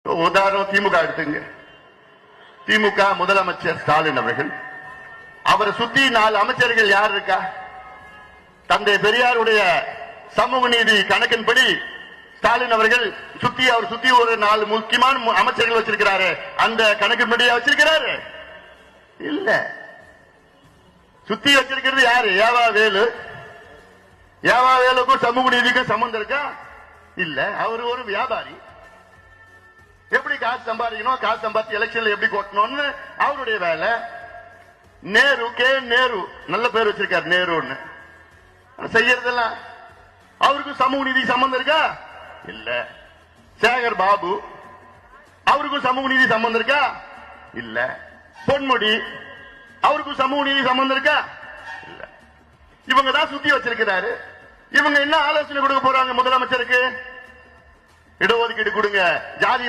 உதாரணம் திமுக எடுத்துங்க. திமுக முதலமைச்சர் ஸ்டாலின் அவர்கள், அவரை சுத்தி 4 அமைச்சர்கள் யார் இருக்கா? தந்தை பெரியாருடைய சமூக நீதி கணக்கின்படி ஸ்டாலின் அவர்கள் அவர் சுத்தி ஒரு 4 முக்கியமான அமைச்சர்கள் வச்சிருக்கிறாரு. அந்த கணக்கின்படி வச்சிருக்கிறாரு இல்ல. சுத்தி வச்சிருக்கிறது யாரு? ஏவா வேலு. ஏவா வேலுக்கும் சமூக நீதிக்கும் சம்பந்தம் இருக்கா? இல்ல. அவர் ஒரு வியாபாரி. எப்படி காசு சம்பாதிக்கணும், காசு சம்பாதிச்சு எலெக்ஷன்ல எப்படி கொட்டணும்னு அவருடைய வேலை. நேரு, கே நேரு, நல்ல பேர் வச்சிருக்காரு நேருன்னு. செய்யறதெல்லாம் அவருக்கும் சமூக நீதி சம்பந்தம் இருக்கா? இல்ல. சேகர் பாபு, அவருக்கும் சமூக நீதி சம்பந்தம் இருக்கா? இல்ல. பொன்முடி, அவருக்கும் சமூக நீதி சம்பந்தம் இருக்கா? இல்ல. இவங்க தான் சுத்தி வச்சிருக்கிறாரு. இவங்க என்ன ஆலோசனை கொடுக்க போறாங்க முதலமைச்சருக்கு? இடஒதுக்கீடு கொடுங்க, ஜாதி